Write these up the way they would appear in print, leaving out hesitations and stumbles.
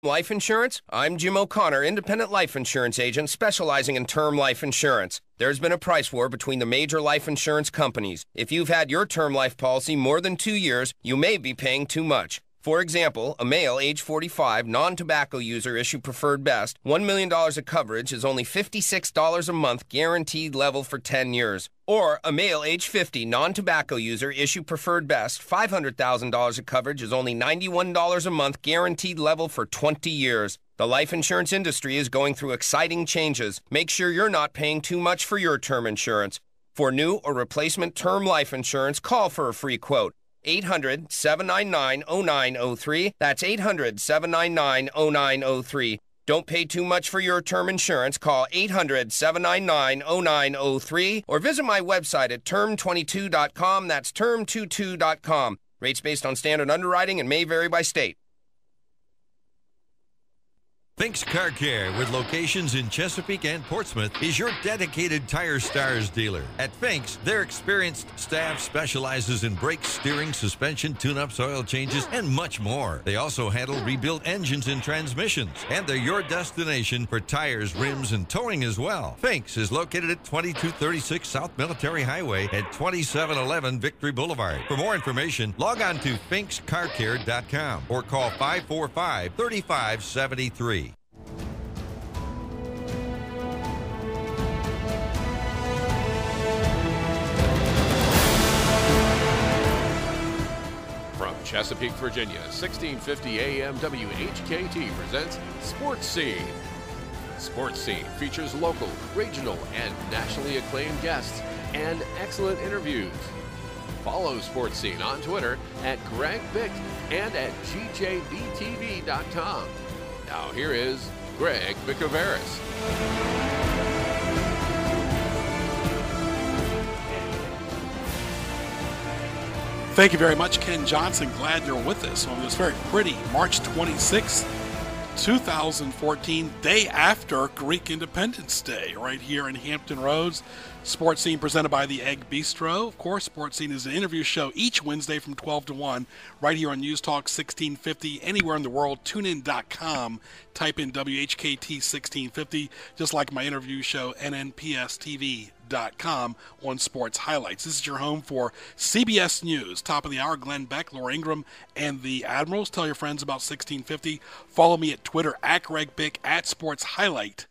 Life insurance? I'm Jim O'Connor, independent life insurance agent specializing in term life insurance. There's been a price war between the major life insurance companies. If you've had your term life policy more than 2 years, you may be paying too much. For example, a male age 45, non-tobacco user issue preferred best, $1 million of coverage is only $56 a month guaranteed level for 10 years. Or a male age 50, non-tobacco user issue preferred best, $500,000 of coverage is only $91 a month guaranteed level for 20 years. The life insurance industry is going through exciting changes. Make sure you're not paying too much for your term insurance. For new or replacement term life insurance, call for a free quote. 800-799-0903. That's 800-799-0903. Don't pay too much for your term insurance. Call 800-799-0903 or visit my website at term22.com. That's term22.com. Rates based on standard underwriting and may vary by state. Fink's Car Care, with locations in Chesapeake and Portsmouth, is your dedicated Tire Stars dealer. At Fink's, their experienced staff specializes in brakes, steering, suspension, tune-ups, oil changes, and much more. They also handle rebuilt engines and transmissions, and they're your destination for tires, rims, and towing as well. Fink's is located at 2236 South Military Highway at 2711 Victory Boulevard. For more information, log on to finkscarcare.com or call 545-3573. Chesapeake, Virginia, 1650 AM WHKT presents Sports Scene. Sports Scene features local, regional, and nationally acclaimed guests and excellent interviews. Follow Sports Scene on Twitter at Greg Bick and at GJBTV.com. Now here is Greg Bickaveris. Thank you very much, Ken Johnson. Glad you're with us on this very pretty March 26th, 2014, day after Greek Independence Day, right here in Hampton Roads. Sports Scene presented by the Egg Bistro. Of course, Sports Scene is an interview show each Wednesday from 12 to 1, right here on News Talk 1650, anywhere in the world. TuneIn.com, type in WHKT 1650, just like my interview show, NNPSTV.com on Sports Highlights. This is your home for CBS News. Top of the hour, Glenn Beck, Laura Ingram, and the Admirals. Tell your friends about 1650. Follow me at Twitter, at Greg Bick, at Sports Highlight,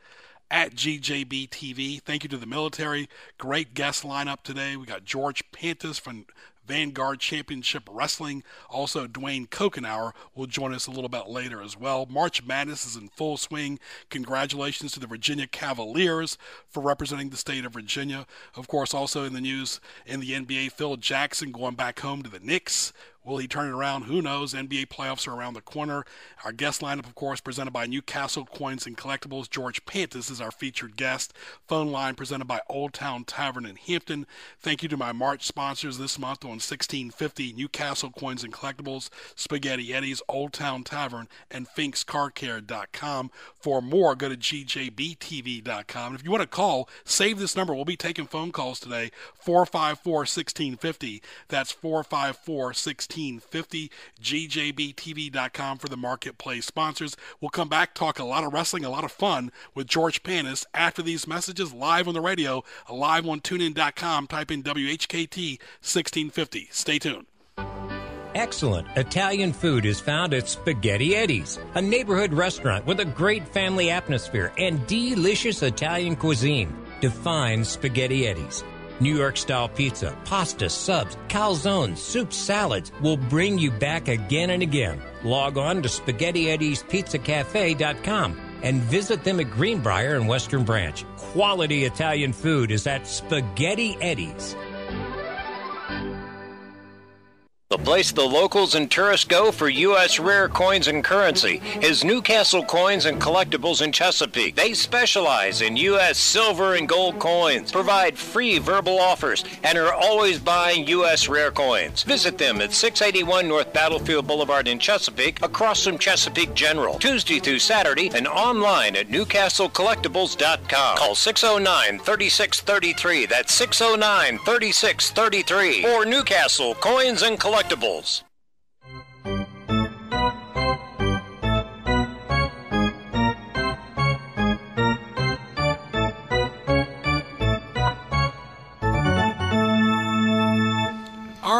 at GJBTV. Thank you to the military. Great guest lineup today. We got George Pantis from Vanguard Championship Wrestling. Also, Dwayne Kokenauer will join us a little bit later as well. March Madness is in full swing. Congratulations to the Virginia Cavaliers for representing the state of Virginia. Of course, also in the news in the NBA, Phil Jackson going back home to the Knicks. Will he turn it around? Who knows? NBA playoffs are around the corner. Our guest lineup, of course, presented by Newcastle Coins and Collectibles. George Pantis is our featured guest. Phone line presented by Old Town Tavern in Hampton. Thank you to my March sponsors this month on 1650, Newcastle Coins and Collectibles, Spaghetti Eddie's, Old Town Tavern, and finkscarcare.com. For more, go to gjbtv.com. If you want to call, save this number. We'll be taking phone calls today, 454-1650. That's 454-1650. GJBTV.com for the marketplace sponsors. We'll come back, talk a lot of wrestling, a lot of fun with George Pantis after these messages, live on the radio, live on TuneIn.com. Type in WHKT 1650. Stay tuned. Excellent Italian food is found at Spaghetti Eddie's, a neighborhood restaurant with a great family atmosphere and delicious Italian cuisine. Define Spaghetti Eddie's. New York-style pizza, pasta, subs, calzones, soups, salads will bring you back again and again. Log on to SpaghettiEddiesPizzaCafe.com and visit them at Greenbrier and Western Branch. Quality Italian food is at Spaghetti Eddie's. The place the locals and tourists go for U.S. rare coins and currency is Newcastle Coins and Collectibles in Chesapeake. They specialize in U.S. silver and gold coins, provide free verbal offers, and are always buying U.S. rare coins. Visit them at 681 North Battlefield Boulevard in Chesapeake, across from Chesapeake General, Tuesday through Saturday, and online at NewcastleCollectibles.com. Call 609-3633. That's 609-3633. For Newcastle Coins and Collectibles.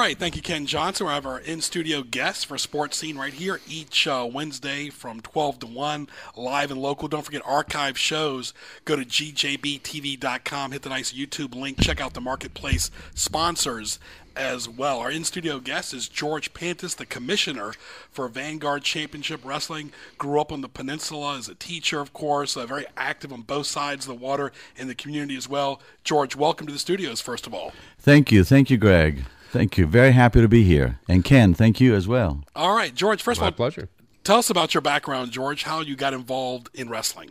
right, thank you, Ken Johnson. We have our in-studio guests for Sports Scene right here each Wednesday from 12 to 1, live and local. Don't forget archive shows. Go to gjbtv.com, hit the nice YouTube link, check out the Marketplace sponsors as well. Our in-studio guest is George Pantis, the commissioner for Vanguard Championship Wrestling. Grew up on the peninsula as a teacher, of course, very active on both sides of the water in the community as well. George, welcome to the studios, first of all. Thank you, Greg. Thank you. Very happy to be here. And Ken, thank you as well. All right, George, first of all, pleasure. Tell us about your background, George, how you got involved in wrestling.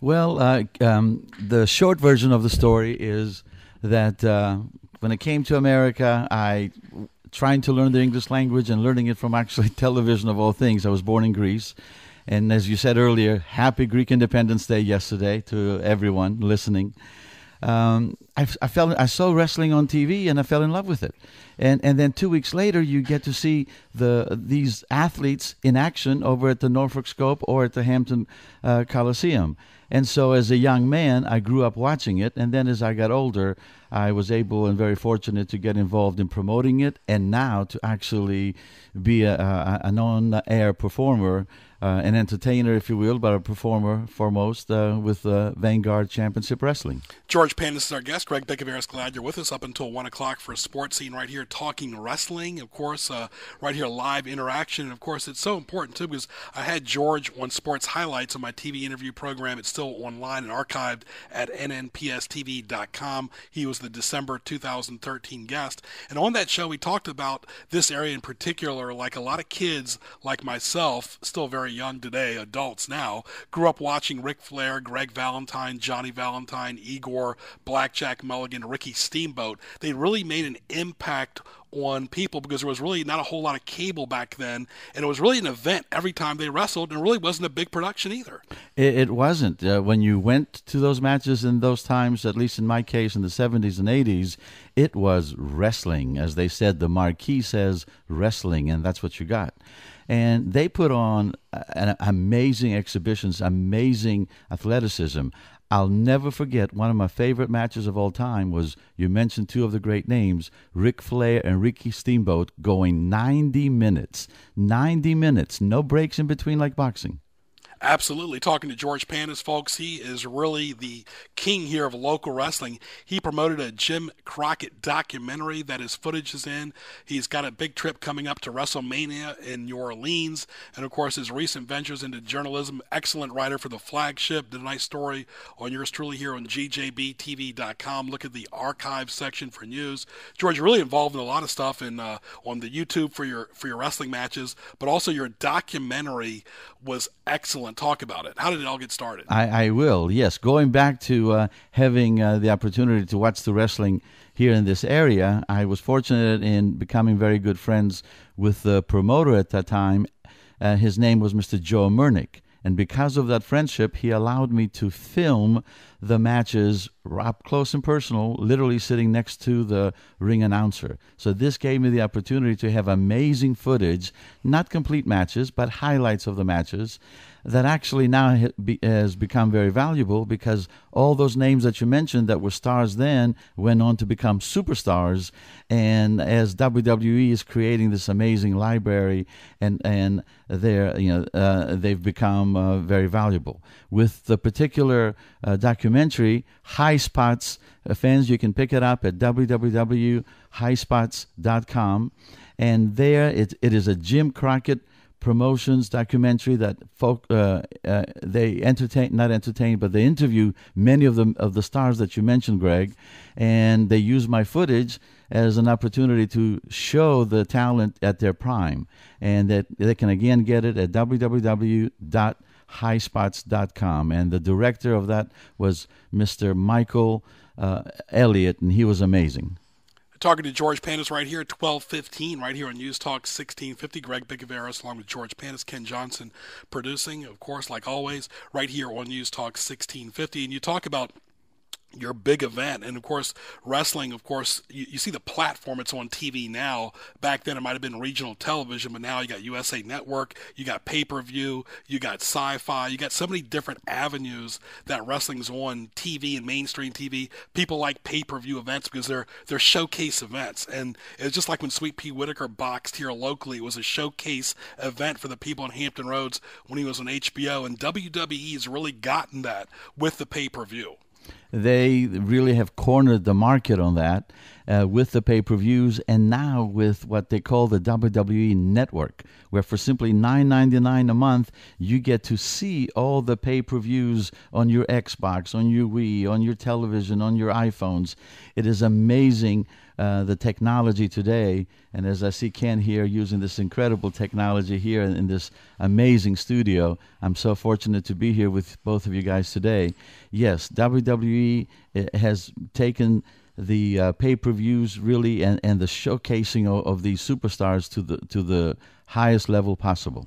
Well, the short version of the story is that when I came to America, trying to learn the English language and learning it from actually television of all things. I was born in Greece. And as you said earlier, happy Greek Independence Day yesterday to everyone listening. I saw wrestling on TV and I fell in love with it. And then 2 weeks later, you get to see these athletes in action over at the Norfolk Scope or at the Hampton Coliseum. And so as a young man, I grew up watching it. And then as I got older, I was able and very fortunate to get involved in promoting it and now to actually be an on-air performer, an entertainer, if you will, but a performer foremost with Vanguard Championship Wrestling. George Pantis is our guest. Greg Bicoveris, glad you're with us up until 1 o'clock for Sports Scene right here, talking wrestling. Of course, right here, live interaction. And, of course, it's so important, too, because I had George on Sports Highlights on my TV interview program. It's still online and archived at nnpstv.com. He was the December 2013 guest. And on that show, we talked about this area in particular, like a lot of kids like myself, still very young today, adults now, grew up watching Ric Flair, Greg Valentine, Johnny Valentine, Igor, Blackjack Mulligan, Ricky Steamboat. They really made an impact on people because there was really not a whole lot of cable back then, and it was really an event every time they wrestled, and it really wasn't a big production either. It wasn't. When you went to those matches in those times, at least in my case in the 70s and 80s, it was wrestling. As they said, the marquee says wrestling, and that's what you got. And they put on amazing exhibitions, amazing athleticism. I'll never forget one of my favorite matches of all time was, you mentioned two of the great names, Ric Flair and Ricky Steamboat, going 90 minutes. 90 minutes, no breaks in between like boxing. Absolutely. Talking to George Pantis, folks, he is really the king here of local wrestling. He promoted a Jim Crockett documentary that his footage is in. He's got a big trip coming up to WrestleMania in New Orleans. And, of course, his recent ventures into journalism. Excellent writer for The Flagship. Did a nice story on yours truly here on gjbtv.com. Look at the archive section for news. George, you're really involved in a lot of stuff on the YouTube for your wrestling matches, but also your documentary was excellent. Talk about it. How did it all get started? I will, yes. Going back to having the opportunity to watch the wrestling here in this area, I was fortunate in becoming very good friends with the promoter at that time. His name was Mr. Joe Murnick. And because of that friendship, he allowed me to film the matches up close and personal, literally sitting next to the ring announcer. So this gave me the opportunity to have amazing footage, not complete matches, but highlights of the matches that actually now has become very valuable because all those names that you mentioned that were stars then went on to become superstars. And as WWE is creating this amazing library, and they've become very valuable. With the particular documentary, High Spots, fans, you can pick it up at www.highspots.com. And there it is a Jim Crockett Promotions documentary that they they interview many of the stars that you mentioned, Greg, and they use my footage as an opportunity to show the talent at their prime, and that they can again get it at www.highspots.com. And the director of that was Mr. Michael Elliott, and he was amazing. Talking to George Pantis right here at 12:15, right here on News Talk 1650. Greg Bicoveris along with George Pantis, Ken Johnson producing, of course, like always, right here on News Talk 1650. And you talk about your big event. And of course, wrestling, of course, you see the platform it's on TV now. Back then it might have been regional television, but now you got USA Network, you got pay-per-view, you got sci-fi, you got so many different avenues that wrestling's on TV and mainstream TV. People like pay-per-view events because they're showcase events. And it's just like when Sweet Pea Whitaker boxed here locally. It was a showcase event for the people in Hampton Roads when he was on HBO, and WWE's really gotten that with the pay-per-view. They really have cornered the market on that with the pay-per-views, and now with what they call the WWE Network, where for simply $9.99 a month, you get to see all the pay-per-views on your Xbox, on your Wii, on your television, on your iPhones. It is amazing, the technology today. And as I see Ken here using this incredible technology here in this amazing studio, I'm so fortunate to be here with both of you guys today. Yes, WWE has taken the pay-per-views really and the showcasing of these superstars to the highest level possible.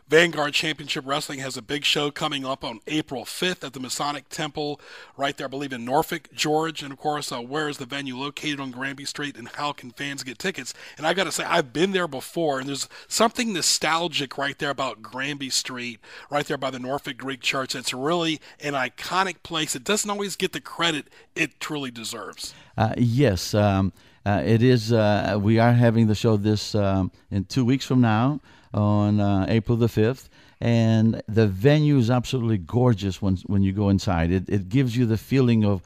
Vanguard Championship Wrestling has a big show coming up on April 5th at the Masonic Temple right there, I believe, in Norfolk, Georgia. And, of course, where is the venue located on Granby Street, and how can fans get tickets? And I got to say, I've been there before, and there's something nostalgic right there about Granby Street, right there by the Norfolk Greek Church. It's really an iconic place. It doesn't always get the credit it truly deserves. Yes, it is. We are having the show this in 2 weeks from now, on April the 5th, and the venue is absolutely gorgeous when you go inside. It gives you the feeling of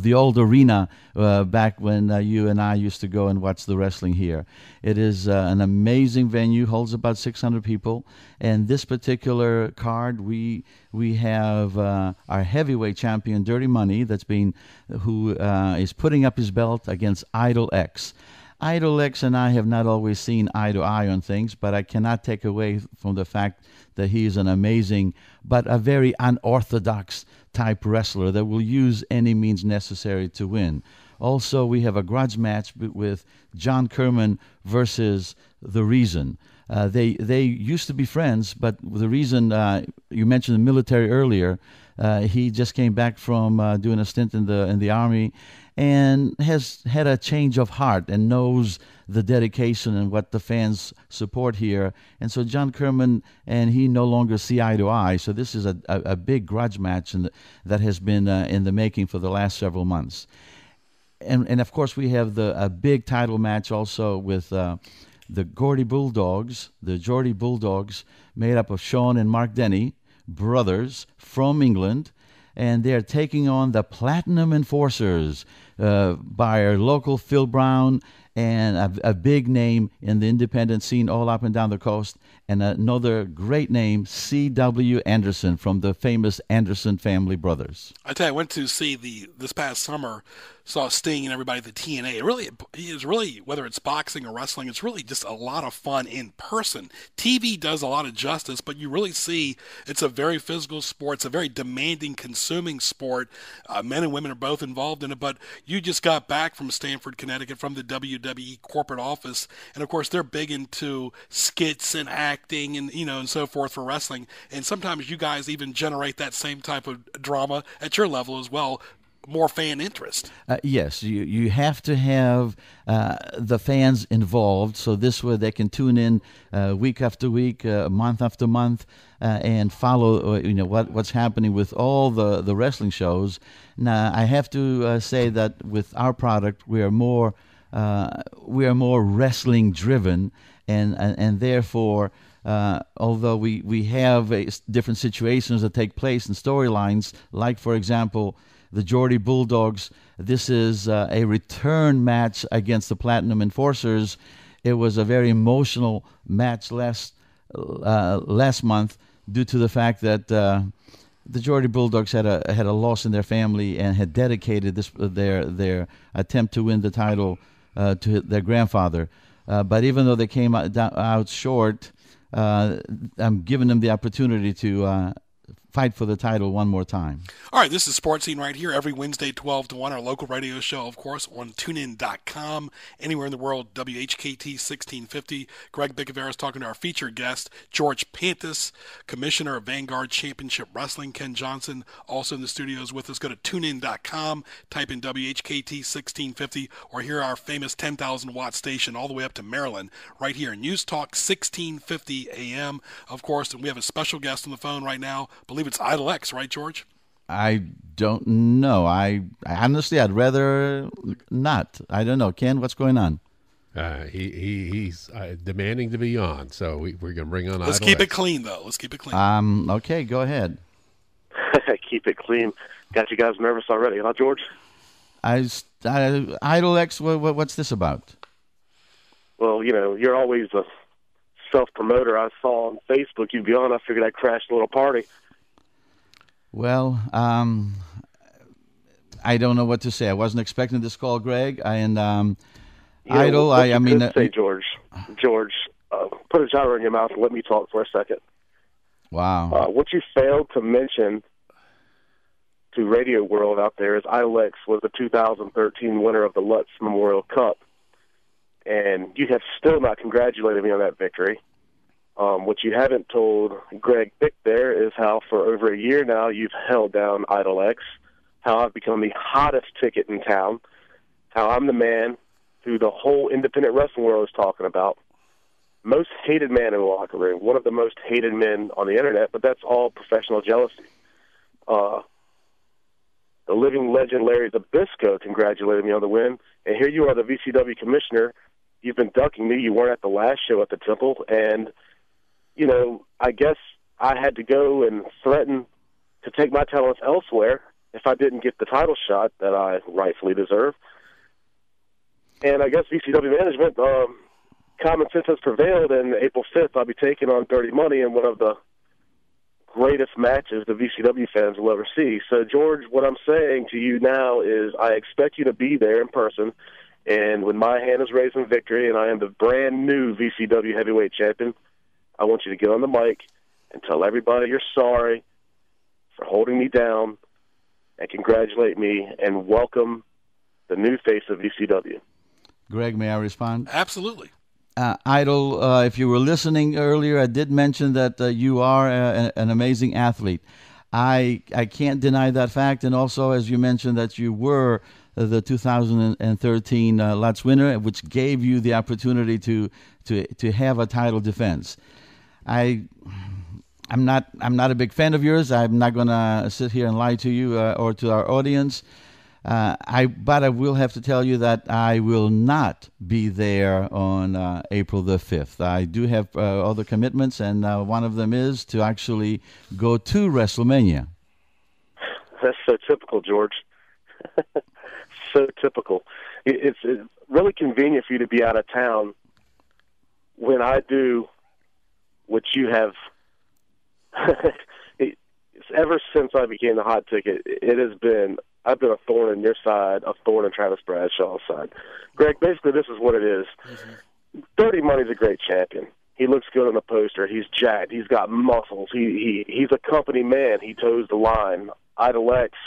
the old arena back when you and I used to go and watch the wrestling here. It is an amazing venue, holds about 600 people, and this particular card we have our heavyweight champion Dirty Money who is putting up his belt against Idol X. Idol X and I have not always seen eye to eye on things, but I cannot take away from the fact that he is an amazing but a very unorthodox type wrestler that will use any means necessary to win. Also, we have a grudge match with John Kerman versus The Reason. They used to be friends, but The Reason, you mentioned the military earlier, he just came back from doing a stint in the Army, and has had a change of heart and knows the dedication and what the fans support here. And so John Kerman and he no longer see eye to eye. So this is a big grudge match that has been in the making for the last several months. And of course, we have a big title match also with the Geordie Bulldogs, the Geordie Bulldogs, made up of Sean and Mark Denny, brothers from England. And they're taking on the Platinum Enforcers by our local Phil Brown, and a big name in the independent scene all up and down the coast, and another great name, C.W. Anderson from the famous Anderson family brothers. I tell you, I went to see this past summer, saw Sting and everybody at the TNA. It is really, whether it's boxing or wrestling, it's really just a lot of fun in person. TV does a lot of justice, but you really see it's a very physical sport. It's a very demanding, consuming sport. Men and women are both involved in it, but you just got back from Stamford, Connecticut, from the WWE corporate office, and of course they're big into skits and acting and so forth for wrestling. And sometimes you guys even generate that same type of drama at your level as well. More fan interest. Yes, you have to have the fans involved, so this way they can tune in week after week, month after month, and follow what's happening with all the wrestling shows. Now, I have to say that with our product, we are more wrestling driven, and therefore. Although we have different situations that take place in storylines, like, for example, the Geordie Bulldogs, this is a return match against the Platinum Enforcers. It was a very emotional match last month due to the fact that the Geordie Bulldogs had a loss in their family and had dedicated their attempt to win the title to their grandfather. But even though they came out short, I'm giving them the opportunity to fight for the title one more time. All right, this is Sports Scene right here every Wednesday, 12 to 1, our local radio show, of course, on TuneIn.com, anywhere in the world, WHKT 1650. Greg Bicaveras talking to our featured guest, George Pantis, Commissioner of Vanguard Championship Wrestling. Ken Johnson, also in the studios with us. Go to TuneIn.com, type in WHKT 1650, or hear our famous 10,000-watt station all the way up to Maryland, right here in News Talk 1650 AM. Of course, and we have a special guest on the phone right now. I believe it's Idol X, right, George? I don't know. I honestly, I'd rather not. I don't know. Ken, what's going on? He's demanding to be on, so we're going to bring on Let's Idol keep X. it clean, though. Let's keep it clean. Okay, go ahead. Keep it clean. Got you guys nervous already, huh, George? Idol X, what's this about? Well, you know, you're always a self-promoter. I saw on Facebook you'd be on. I figured I'd crash a little party. Well, I don't know what to say. I wasn't expecting this call, Greg. Idol, I mean... say, George, put a gyro in your mouth and let me talk for a second. Wow. What you failed to mention to Radio World out there is Idol X was the 2013 winner of the Lutz Memorial Cup. And you have still not congratulated me on that victory. What you haven't told Greg Bick there is how for over a year now you've held down Idol X, how I've become the hottest ticket in town, how I'm the man who the whole independent wrestling world is talking about. Most hated man in the locker room, one of the most hated men on the internet, but that's all professional jealousy. The living legend Larry Zbyszko congratulated me on the win, and here you are, the VCW commissioner. You've been ducking me. You weren't at the last show at the Temple, and, you know, I guess I had to go and threaten to take my talents elsewhere if I didn't get the title shot that I rightfully deserve. And I guess VCW management, common sense has prevailed, and April 5th I'll be taking on Dirty Money in one of the greatest matches the VCW fans will ever see. So, George, what I'm saying to you now is I expect you to be there in person, and when my hand is raised in victory and I am the brand new VCW heavyweight champion, I want you to get on the mic and tell everybody you're sorry for holding me down and congratulate me and welcome the new face of VCW. Greg, may I respond? Absolutely. Idol, if you were listening earlier, I did mention that you are an amazing athlete. I can't deny that fact, and also, as you mentioned, that you were the 2013 Lutz winner, which gave you the opportunity to have a title defense. I'm not a big fan of yours. I'm not going to sit here and lie to you or to our audience. But I will have to tell you that I will not be there on April the 5th. I do have other commitments, and one of them is to actually go to WrestleMania. That's so typical, George. So typical. It's really convenient for you to be out of town when I do what you have. Ever since I became the hot ticket, I've been a thorn in your side, a thorn in Travis Bradshaw's side. Greg, basically this is what it is. Mm-hmm. Dirty Money's a great champion. He looks good on the poster. He's jacked. He's got muscles. He's a company man. He toes the line. Idol X,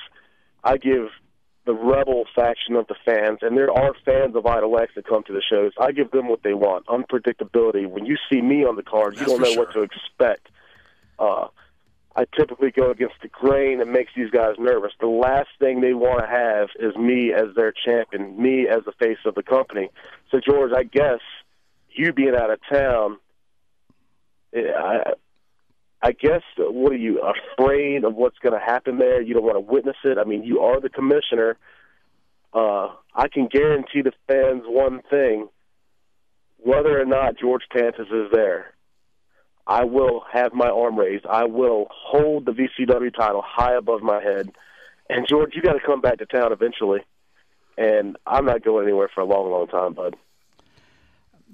I give the rebel faction of the fans, and there are fans of Idol X that come to the shows. I give them what they want, unpredictability. When you see me on the card, you don't know what to expect. I typically go against the grain that makes these guys nervous. The last thing they want to have is me as their champion, me as the face of the company. So, George, I guess you being out of town, I guess, what are you, afraid of what's going to happen there? You don't want to witness it? I mean, you are the commissioner. I can guarantee the fans one thing. Whether or not George Pantis is there, I will have my arm raised. I will hold the VCW title high above my head. And, George, you got to come back to town eventually. And I'm not going anywhere for a long, long time, bud.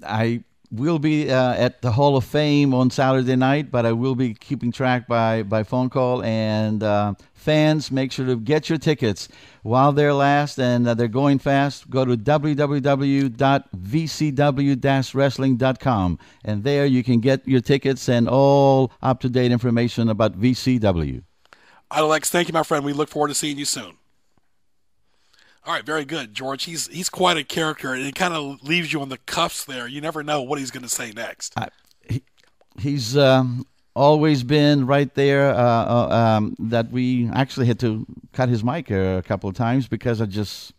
I will be at the Hall of Fame on Saturday night, but I will be keeping track by phone call. And fans, make sure to get your tickets while they're last, and they're going fast. Go to www.vcw-wrestling.com, and there you can get your tickets and all up-to-date information about VCW. Alex, thank you, my friend. We look forward to seeing you soon. All right, very good, George. He's quite a character, and it kind of leaves you on the cuffs there. You never know what he's going to say next. He's always been right there. That we actually had to cut his mic a couple of times because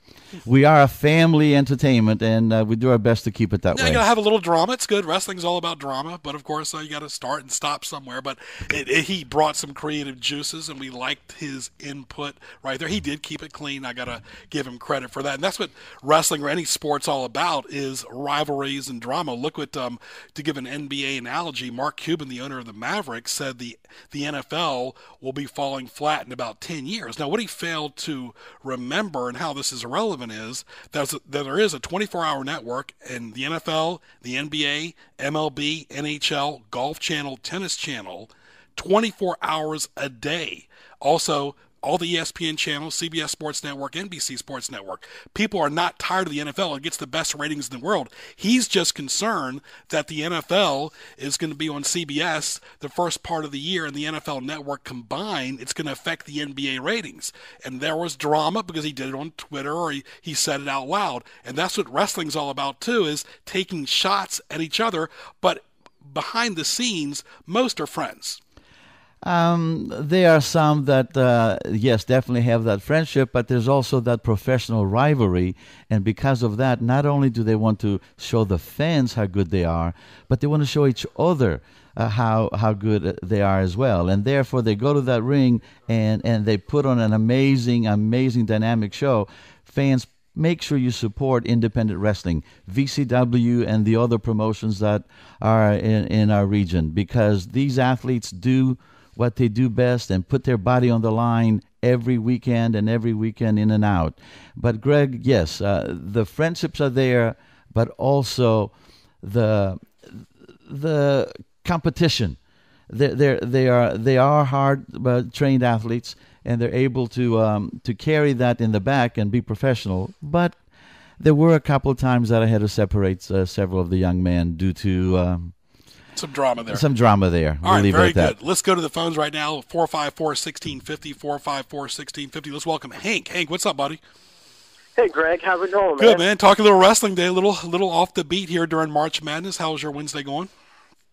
we are a family entertainment, and we do our best to keep it that way. You got to have a little drama. It's good. Wrestling's all about drama, but of course you got to start and stop somewhere. But he brought some creative juices, and we liked his input right there. He did keep it clean. I got to give him credit for that. And that's what wrestling or any sport's all about, is rivalries and drama. Look what, to give an NBA analogy, Mark Cuban, the owner of the Mavericks, said the NFL will be falling flat in about 10 years. Now, what he failed to remember, and how this is irrelevant, is that there is a 24-hour network, and the NFL, the NBA, MLB, NHL, Golf Channel, Tennis Channel, 24 hours a day. Also, all the ESPN channels, CBS Sports Network, NBC Sports Network. People are not tired of the NFL. It gets the best ratings in the world. He's just concerned that the NFL is going to be on CBS the first part of the year, and the NFL Network combined, it's going to affect the NBA ratings. And there was drama because he did it on Twitter, or he said it out loud. And that's what wrestling's all about, too, is taking shots at each other. But behind the scenes, most are friends. There are some that, yes, definitely have that friendship, but there's also that professional rivalry. And because of that, not only do they want to show the fans how good they are, but they want to show each other how good they are as well. And therefore, they go to that ring and they put on an amazing dynamic show. Fans, make sure you support independent wrestling, VCW, and the other promotions that are in our region, because these athletes do what they do best and put their body on the line every weekend in and out. But Greg, yes, the friendships are there, but also the competition. They are hard trained athletes, and they're able to carry that in the back and be professional. But there were a couple of times that I had to separate several of the young men due to some drama there. All right, very good. Let's go to the phones right now, 454-1650, 454-1650. Let's welcome Hank. Hank, what's up, buddy? Hey, Greg. How's it going, man? Good, man. Talking a little wrestling day, a little off the beat here during March Madness. How's your Wednesday going?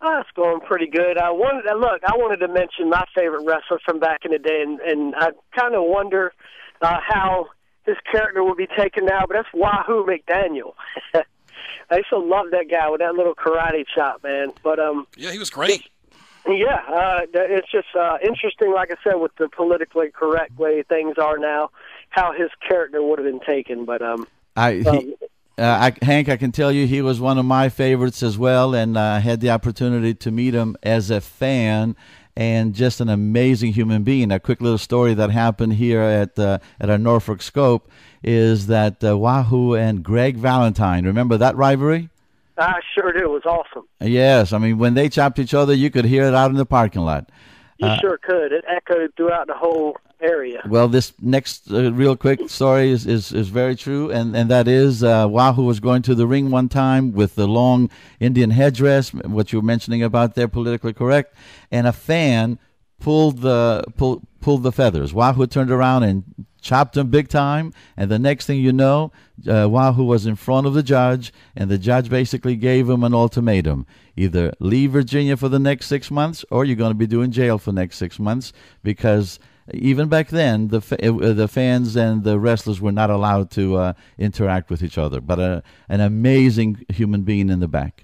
It's going pretty good. I wanted to mention my favorite wrestler from back in the day, and I kind of wonder how his character will be taken now, but that's Wahoo McDaniel. I used to love that guy with that little karate chop, man. But yeah, he was great. It's just interesting, like I said, with the politically correct way things are now, how his character would have been taken. But Hank, I can tell you he was one of my favorites as well, and I had the opportunity to meet him as a fan, and just an amazing human being. A quick little story that happened here at our Norfolk Scope is that Wahoo and Greg Valentine, remember that rivalry? I sure do. It was awesome. Yes, I mean, when they chopped each other, you could hear it out in the parking lot. You sure could. It echoed throughout the whole area. Well, this next real quick story is very true, and that is Wahoo was going to the ring one time with the long Indian headdress, what you were mentioning about there, politically correct, and a fan pulled the feathers. Wahoo turned around and chopped him big time, and the next thing you know, Wahoo was in front of the judge, and the judge basically gave him an ultimatum. Either leave Virginia for the next 6 months, or you're going to be doing jail for the next 6 months, because even back then, the fans and the wrestlers were not allowed to interact with each other. But an amazing human being in the back.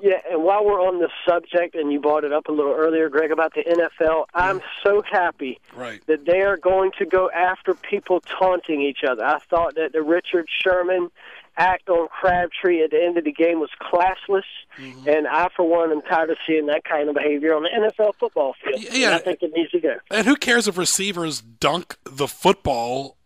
Yeah, and while we're on the subject, and you brought it up a little earlier, Greg, about the NFL, I'm so happy that they are going to go after people taunting each other. I thought that the Richard Sherman act on Crabtree at the end of the game was classless, and I, for one, am tired of seeing that kind of behavior on the NFL football field. Yeah, I think it needs to go. And who cares if receivers dunk the football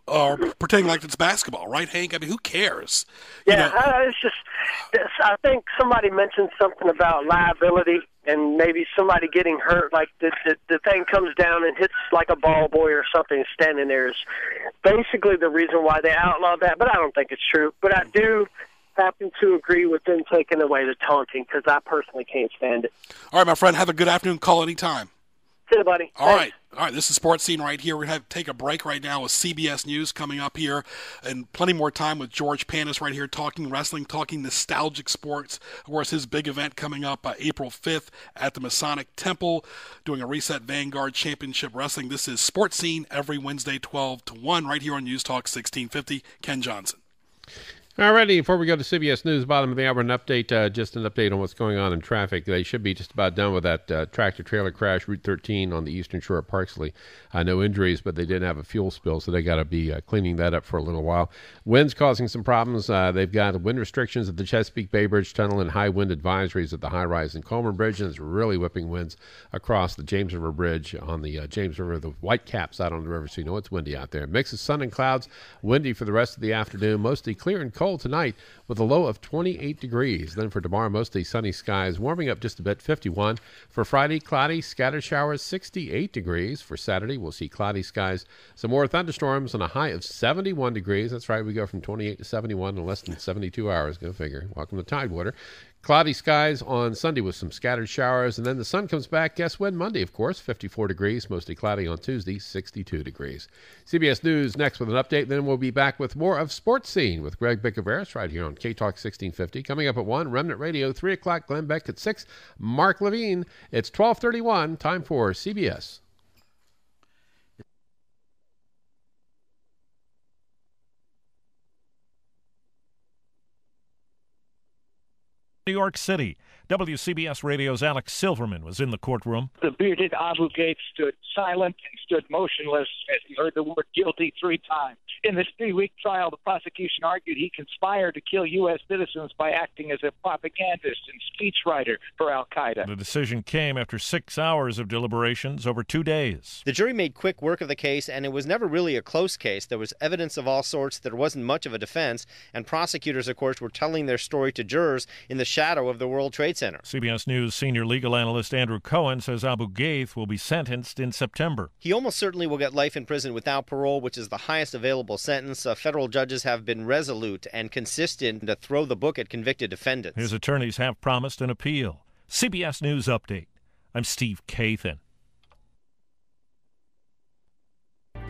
or pretending like it's basketball, right, Hank? I mean, who cares? Yeah, I think somebody mentioned something about liability and maybe somebody getting hurt, like the thing comes down and hits like a ball boy or something standing there is basically the reason why they outlawed that, but I don't think it's true. But I do happen to agree with them taking away the taunting because I personally can't stand it. All right, my friend, have a good afternoon. Call anytime. See you, buddy. All right. This is Sports Scene right here. We're going to take a break right now with CBS News coming up here, and plenty more time with George Panis right here talking wrestling, talking nostalgic sports. Of course, his big event coming up April 5th at the Masonic Temple, doing a Reset Vanguard Championship Wrestling. This is Sports Scene every Wednesday, 12 to 1, right here on News Talk 1650. Ken Johnson. Alrighty, before we go to CBS News, bottom of the hour, just an update on what's going on in traffic. They should be just about done with that tractor-trailer crash, Route 13 on the eastern shore of Parksley. No injuries, but they did have a fuel spill, so they got to be cleaning that up for a little while. Wind's causing some problems. They've got wind restrictions at the Chesapeake Bay Bridge Tunnel and high wind advisories at the high-rise in Coleman Bridge, and it's really whipping winds across the James River Bridge on the James River, the white caps out on the river, so you know it's windy out there. Mix of sun and clouds, windy for the rest of the afternoon, mostly clear and cold tonight with a low of 28 degrees. Then for tomorrow, mostly sunny skies, warming up just a bit, 51. For Friday, cloudy, scattered showers, 68 degrees. For Saturday, we'll see cloudy skies, some more thunderstorms, and a high of 71 degrees. That's right, we go from 28 to 71 in less than 72 hours. Go figure. Welcome to Tidewater. Cloudy skies on Sunday with some scattered showers, and then the sun comes back. Guess when? Monday, of course, 54 degrees, mostly cloudy on Tuesday, 62 degrees. CBS News next with an update. Then we'll be back with more of Sports Scene with Greg Bicoveris right here on K-Talk 1650. Coming up at 1, Remnant Radio, 3 o'clock, Glenn Beck at 6, Mark Levine. It's 12:31, time for CBS. New York City. WCBS Radio's Alex Silverman was in the courtroom. The bearded Abu Ghait stood silent and stood motionless as he heard the word guilty 3 times. In this 3-week trial, the prosecution argued he conspired to kill U.S. citizens by acting as a propagandist and speechwriter for al-Qaeda. The decision came after 6 hours of deliberations over 2 days. The jury made quick work of the case, and it was never really a close case. There was evidence of all sorts. There wasn't much of a defense, and prosecutors, of course, were telling their story to jurors in the shadow of the World Trade Center. CBS News senior legal analyst Andrew Cohen says Abu Ghait will be sentenced in September. He almost certainly will get life in prison without parole, which is the highest available sentence. Federal judges have been resolute and consistent to throw the book at convicted defendants. His attorneys have promised an appeal. CBS News Update. I'm Steve Kathan.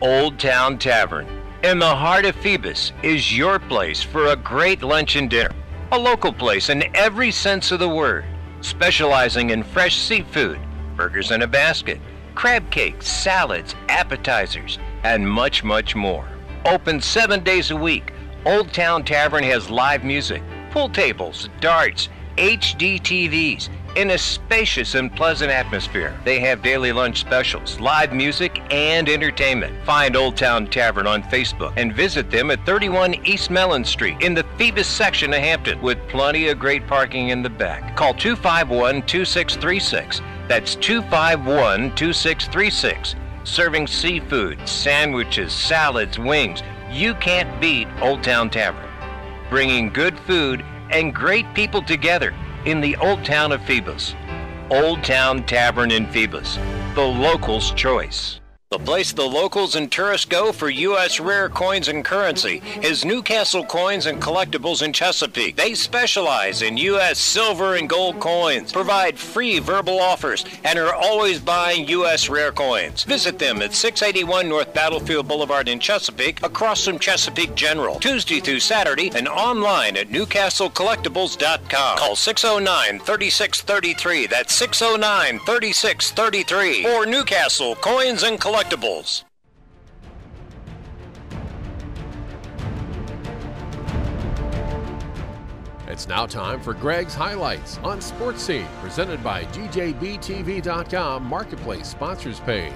Old Town Tavern in the heart of Phoebus is your place for a great lunch and dinner. A local place in every sense of the word, specializing in fresh seafood, burgers in a basket, crab cakes, salads, appetizers, and much, much more. Open 7 days a week, Old Town Tavern has live music, pool tables, darts, HD TVs, in a spacious and pleasant atmosphere. They have daily lunch specials, live music, and entertainment. Find Old Town Tavern on Facebook and visit them at 31 East Mellon Street in the Phoebus section of Hampton, with plenty of great parking in the back. Call 251-2636. That's 251-2636. Serving seafood, sandwiches, salads, wings. You can't beat Old Town Tavern. Bringing good food and great people together in the Old Town of Phoebus. Old Town Tavern in Phoebus, the locals' choice. The place the locals and tourists go for U.S. rare coins and currency is Newcastle Coins and Collectibles in Chesapeake. They specialize in U.S. silver and gold coins, provide free verbal offers, and are always buying U.S. rare coins. Visit them at 681 North Battlefield Boulevard in Chesapeake, across from Chesapeake General, Tuesday through Saturday, and online at NewcastleCollectibles.com. Call 609-3633. That's 609-3633 for Newcastle Coins and Collectibles. It's now time for Greg's Highlights on Sports Scene, presented by GJBTV.com Marketplace Sponsors Page.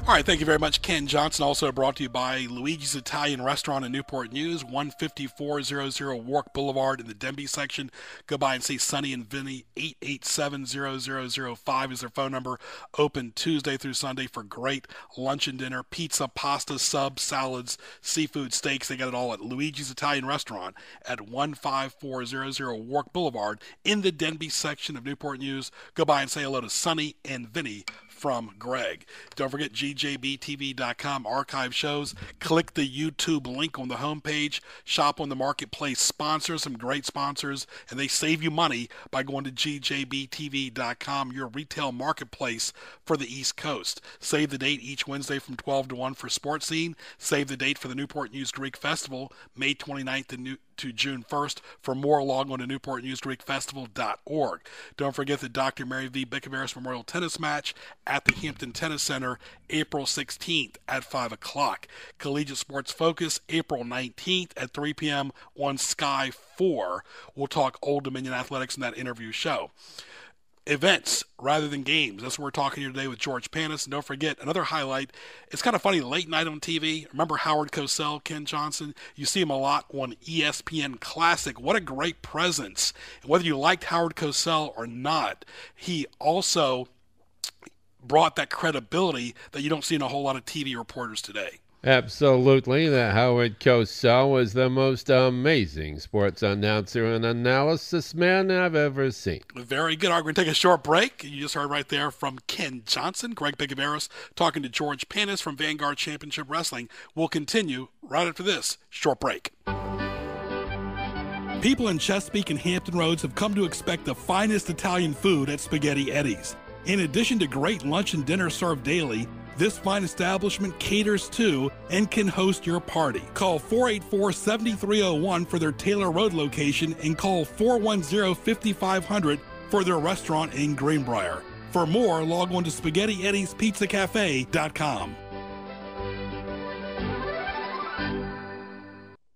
All right, thank you very much, Ken Johnson. Also brought to you by Luigi's Italian Restaurant in Newport News, 15400 Warwick Boulevard in the Denby section. Go by and see Sonny and Vinny. 887-0005 is their phone number. Open Tuesday through Sunday for great lunch and dinner, pizza, pasta, subs, salads, seafood, steaks. They got it all at Luigi's Italian Restaurant at 15400 Warwick Boulevard in the Denby section of Newport News. Go by and say hello to Sonny and Vinny from Greg. Don't forget gjbtv.com, archive shows. Click the YouTube link on the homepage. Shop on the marketplace sponsors, some great sponsors, and they save you money by going to gjbtv.com, your retail marketplace for the East Coast. Save the date each Wednesday from 12 to 1 for Sports Scene. Save the date for the Newport News Greek Festival, May 29th to June 1st. For more, log on to newportnewsgreekfestival.org. Don't forget the Dr. Mary V. Bickaveris Memorial Tennis Match at the Hampton Tennis Center, April 16th at 5 o'clock. Collegiate Sports Focus, April 19th at 3 p.m. on Sky 4. We'll talk Old Dominion Athletics in that interview show. Events rather than games. That's what we're talking here today with George Panis. And don't forget, another highlight, it's kind of funny, late night on TV. Remember Howard Cosell, Ken Johnson? You see him a lot on ESPN Classic. What a great presence. And whether you liked Howard Cosell or not, he also brought that credibility that you don't see in a whole lot of TV reporters today. Absolutely. That Howard Cosell was the most amazing sports announcer and analysis man I've ever seen. Very good. All right, we're going to take a short break. You just heard right there from Ken Johnson, Greg Bickaveris, talking to George Panis from Vanguard Championship Wrestling. We'll continue right after this short break. People in Chesapeake and Hampton Roads have come to expect the finest Italian food at Spaghetti Eddie's. In addition to great lunch and dinner served daily, this fine establishment caters to and can host your party. Call 484-7301 for their Taylor Road location and call 410-5500 for their restaurant in Greenbrier. For more, log on to SpaghettiEddiesPizzaCafe.com.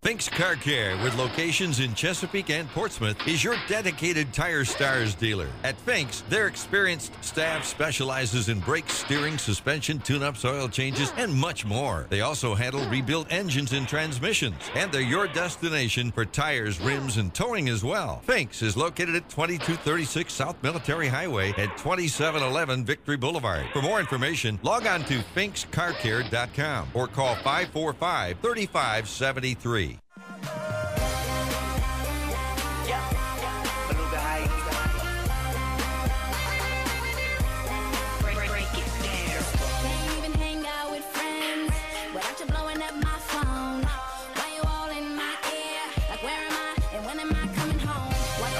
Fink's Car Care, with locations in Chesapeake and Portsmouth, is your dedicated Tire Stars dealer. At Fink's, their experienced staff specializes in brakes, steering, suspension, tune-ups, oil changes, and much more. They also handle rebuilt engines and transmissions, and they're your destination for tires, rims, and towing as well. Fink's is located at 2236 South Military Highway at 2711 Victory Boulevard. For more information, log on to finkscarcare.com or call 545-3573.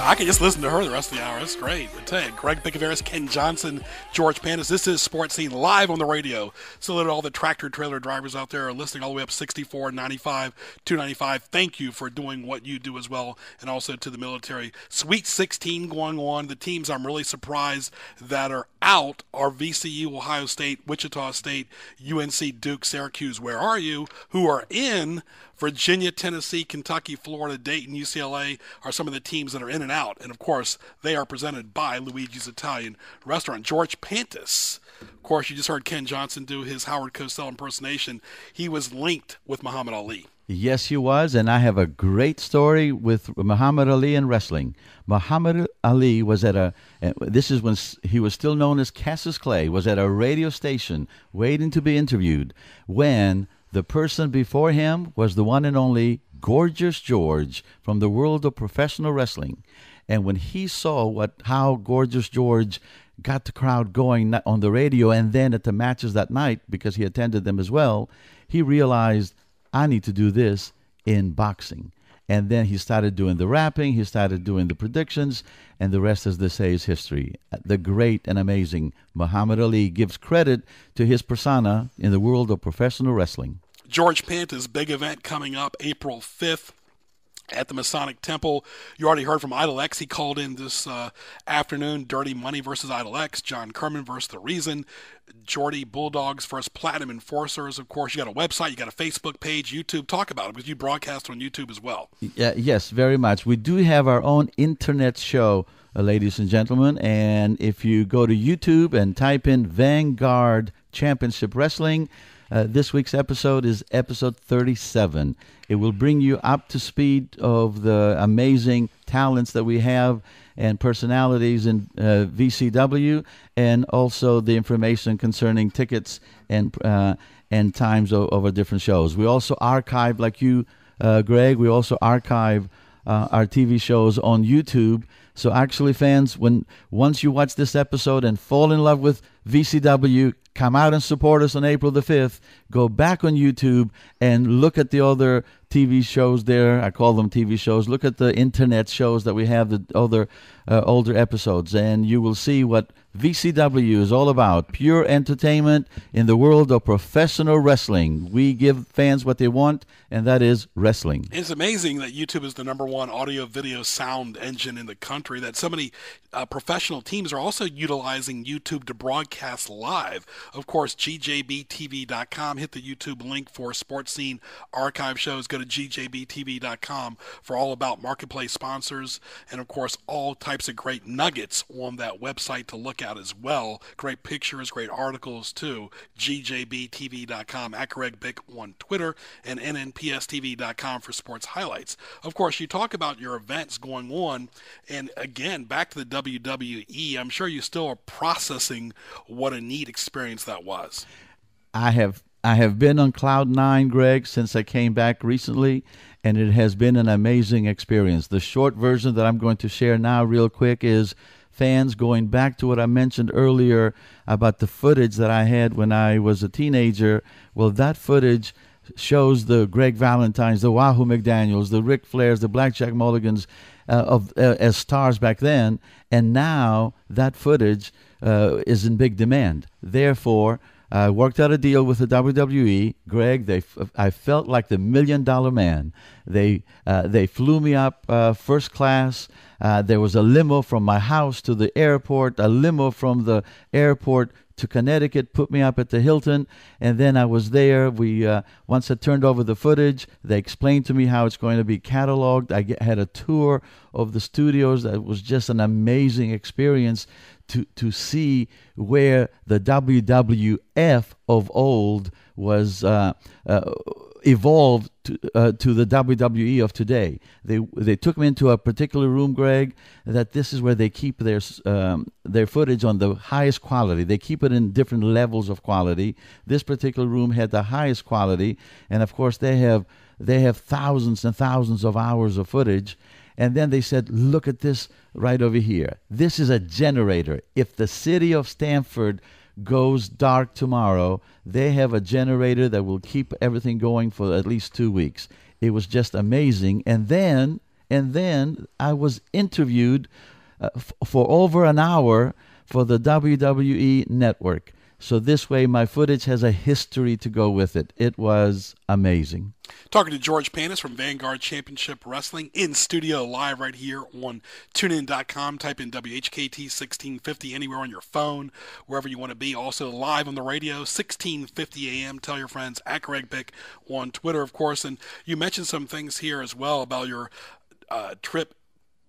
I can just listen to her the rest of the hour. It's great. I tell you, Greg Bickaveris, Ken Johnson, George Panis. This is Sports Scene live on the radio. Salute all the tractor trailer drivers out there are listening all the way up 64, 95, 295. Thank you for doing what you do as well, and also to the military. Sweet 16 going on. The teams I'm really surprised that are out are VCU, Ohio State, Wichita State, UNC, Duke, Syracuse. Where are you? Who are in? Virginia, Tennessee, Kentucky, Florida, Dayton, UCLA are some of the teams that are in and out. And, of course, they are presented by Luigi's Italian Restaurant. George Panis. Of course, you just heard Ken Johnson do his Howard Cosell impersonation. He was linked with Muhammad Ali. Yes, he was, and I have a great story with Muhammad Ali and wrestling. Muhammad Ali was at this is when he was still known as Cassius Clay, was at a radio station waiting to be interviewed when the person before him was the one and only Gorgeous George from the world of professional wrestling. And when he saw how Gorgeous George got the crowd going on the radio and then at the matches that night, because he attended them as well, he realized, I need to do this in boxing. And then he started doing the rapping, he started doing the predictions, and the rest, as they say, is history. The great and amazing Muhammad Ali gives credit to his persona in the world of professional wrestling. George Panis' big event coming up April 5th at the Masonic Temple. You already heard from Idol X. He called in this afternoon. Dirty Money versus Idol X. John Kerman versus The Reason. Geordie Bulldogs versus Platinum Enforcers. Of course, you got a website, you got a Facebook page, YouTube. Talk about it, because you broadcast on YouTube as well. Yes, very much. We do have our own internet show, ladies and gentlemen. And if you go to YouTube and type in Vanguard Championship Wrestling, this week's episode is episode 37. It will bring you up to speed of the amazing talents that we have and personalities in VCW, and also the information concerning tickets and times of our different shows. We also archive, like you, Greg, we also archive our TV shows on YouTube. So actually, fans, once you watch this episode and fall in love with VCW, come out and support us on April the 5th. Go back on YouTube and look at the other TV shows there. I call them TV shows. Look at the internet shows that we have, the other older episodes, and you will see what VCW is all about. Pure entertainment in the world of professional wrestling. We give fans what they want, and that is wrestling. It's amazing that YouTube is the #1 audio video sound engine in the country, that so many professional teams are also utilizing YouTube to broadcast live. Of course, GJBTV.com. Hit the YouTube link for Sports Scene archive shows. Go to GJBTV.com for all about marketplace sponsors, and of course all types of great nuggets on that website to look at as well. Great pictures, great articles too. GJBTV.com, at Greg Bick on Twitter, and NNPSTV.com for sports highlights. Of course, you talk about your events going on, and again, back to the WWE, I'm sure you still are processing what a neat experience that was. I have been on Cloud 9, Greg, since I came back recently, and it has been an amazing experience. The short version that I'm going to share now real quick is, fans, going back to what I mentioned earlier about the footage that I had when I was a teenager. Well, that footage shows the Greg Valentines, the Wahoo McDaniels, the Ric Flairs, the Blackjack Mulligans as stars back then, and now that footage is in big demand. Therefore, I worked out a deal with the WWE. Greg, I felt like the $1 Million Man. They flew me up first class. There was a limo from my house to the airport, a limo from the airport to Connecticut, put me up at the Hilton, and then I was there. Once I turned over the footage, they explained to me how it's going to be cataloged. I had a tour of the studios. That was just an amazing experience to see where the WWF of old was evolved to the WWE of today. They took me into a particular room, Greg, that this is where they keep their footage on the highest quality. They keep it in different levels of quality. This particular room had the highest quality, and of course they have thousands and thousands of hours of footage. And then they said, look at this right over here. This is a generator. If the city of Stamford goes dark tomorrow, they have a generator that will keep everything going for at least 2 weeks. It was just amazing. And then I was interviewed for over an hour for the WWE Network. So this way, my footage has a history to go with it. It was amazing. Talking to George Panis from Vanguard Championship Wrestling in studio live right here on TuneIn.com. Type in WHKT 1650 anywhere on your phone, wherever you want to be. Also live on the radio, 1650 AM. Tell your friends, at Greg Bick on Twitter, of course. And you mentioned some things here as well about your trip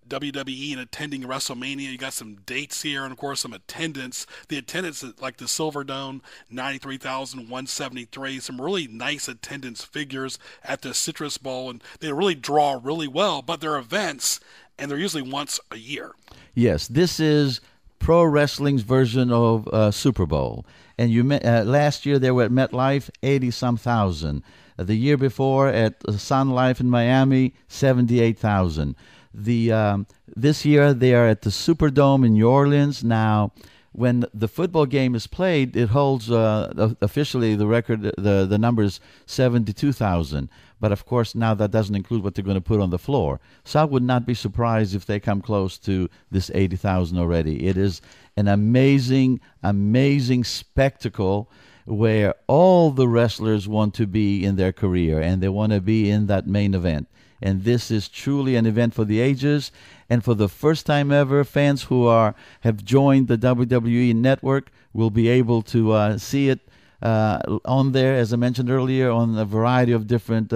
WWE and attending WrestleMania. You got some dates here, and of course some attendance. The attendance at like the Silverdome, 93,173. Some really nice attendance figures at the Citrus Bowl, and they really draw really well. But they're events, and they're usually once a year. Yes, this is pro wrestling's version of Super Bowl. And you last year they were at MetLife, 80-some thousand. The year before at Sun Life in Miami, 78,000. This year they are at the Superdome in New Orleans. Now, when the football game is played, it holds officially the record. The number is 72,000. But of course, now that doesn't include what they're going to put on the floor. So I would not be surprised if they come close to this 80,000 already. It is an amazing, amazing spectacle where all the wrestlers want to be in their career, and they want to be in that main event. And this is truly an event for the ages. And for the first time ever, fans who have joined the WWE Network will be able to see it on there, as I mentioned earlier, on a variety of different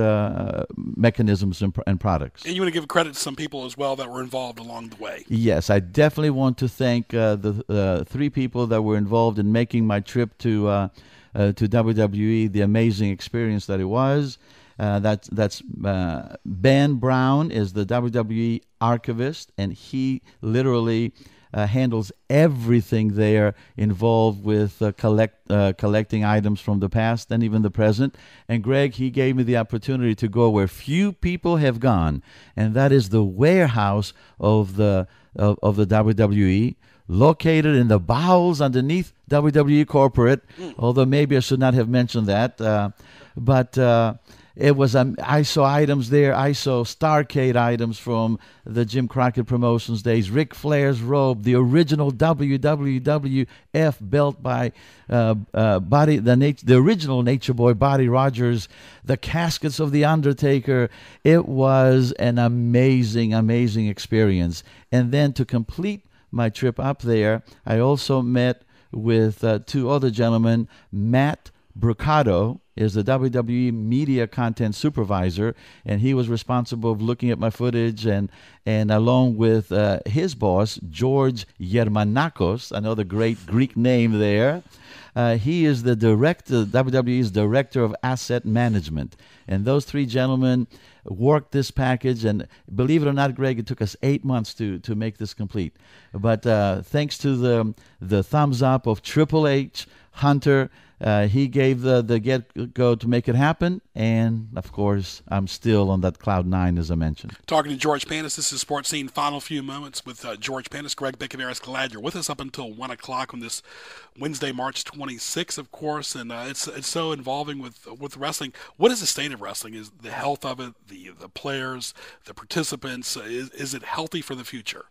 mechanisms and products. And you want to give credit to some people as well that were involved along the way. Yes, I definitely want to thank the 3 people that were involved in making my trip to WWE the amazing experience that it was. That's Ben Brown is the WWE archivist, and he literally handles everything there involved with collecting items from the past and even the present. And Greg, he gave me the opportunity to go where few people have gone, and that is the warehouse of the WWE, located in the bowels underneath WWE corporate. Although maybe I should not have mentioned that, but it was. I saw items there. I saw Starrcade items from the Jim Crockett Promotions days. Ric Flair's robe, the original WWF belt by the original Nature Boy Buddy Rogers. The caskets of the Undertaker. It was an amazing, amazing experience. And then to complete my trip up there, I also met with two other gentlemen. Matt Brucato is the WWE media content supervisor, and he was responsible for looking at my footage, and along with his boss, George Germanakos, another great Greek name there. He is the director, WWE's director of asset management. And those three gentlemen worked this package, and believe it or not, Greg, it took us 8 months to make this complete. But thanks to the thumbs up of Triple H, Hunter, he gave the get-go to make it happen, and, of course, I'm still on that cloud nine, as I mentioned. Talking to George Panis, this is Sports Scene Final Few Moments with George Panis. Greg Bicoveris, glad you're with us up until 1 o'clock on this Wednesday, March 26th, of course, and it's so involving with wrestling. What is the state of wrestling? Is the health of it, the players, the participants, is it healthy for the future?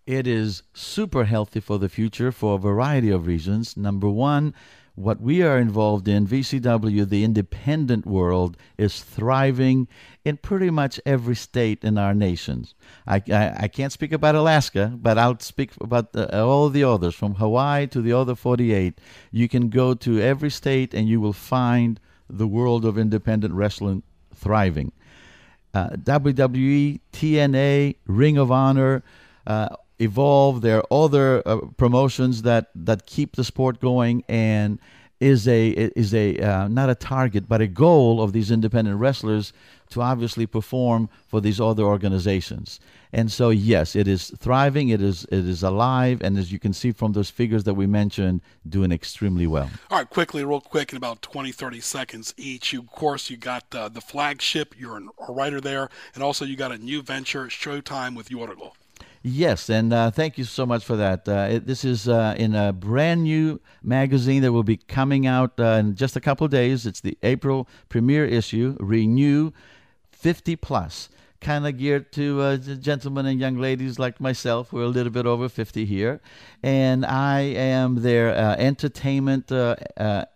It is super healthy for the future for a variety of reasons. Number one, what we are involved in, VCW, the independent world, is thriving in pretty much every state in our nations. I can't speak about Alaska, but I'll speak about all the others, from Hawaii to the other 48. You can go to every state and you will find the world of independent wrestling thriving. WWE, TNA, Ring of Honor, Evolve. There are other promotions that keep the sport going, and is a not a target but a goal of these independent wrestlers to obviously perform for these other organizations. And so yes, it is thriving, it is alive, and as you can see from those figures that we mentioned, doing extremely well. All right, real quick, in about 20-30 seconds each. Of course, you got the flagship. You're a writer there, and also you got a new venture, Showtime with Yorgos. Yes, and thank you so much for that. This is in a brand new magazine that will be coming out in just a couple of days. It's the April premiere issue, Renew 50 Plus, kind of geared to gentlemen and young ladies like myself. We're a little bit over 50 here, and I am their entertainment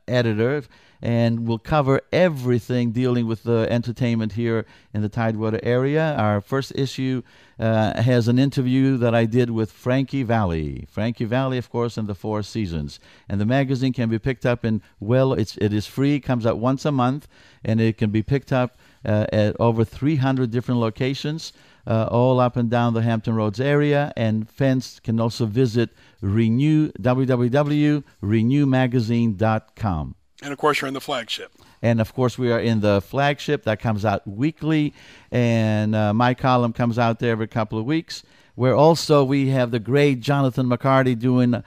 editor, and we'll cover everything dealing with the entertainment here in the Tidewater area. Our first issue has an interview that I did with Frankie Valli. Frankie Valli, of course, in the Four Seasons. And the magazine can be picked up it is free, comes out once a month, and it can be picked up at over 300 different locations, all up and down the Hampton Roads area. And fans can also visit www.renewmagazine.com. And, of course, you're in the flagship. And, of course, we are in the flagship. That comes out weekly, and my column comes out there every couple of weeks, where also we have the great Jonathan McCarty doing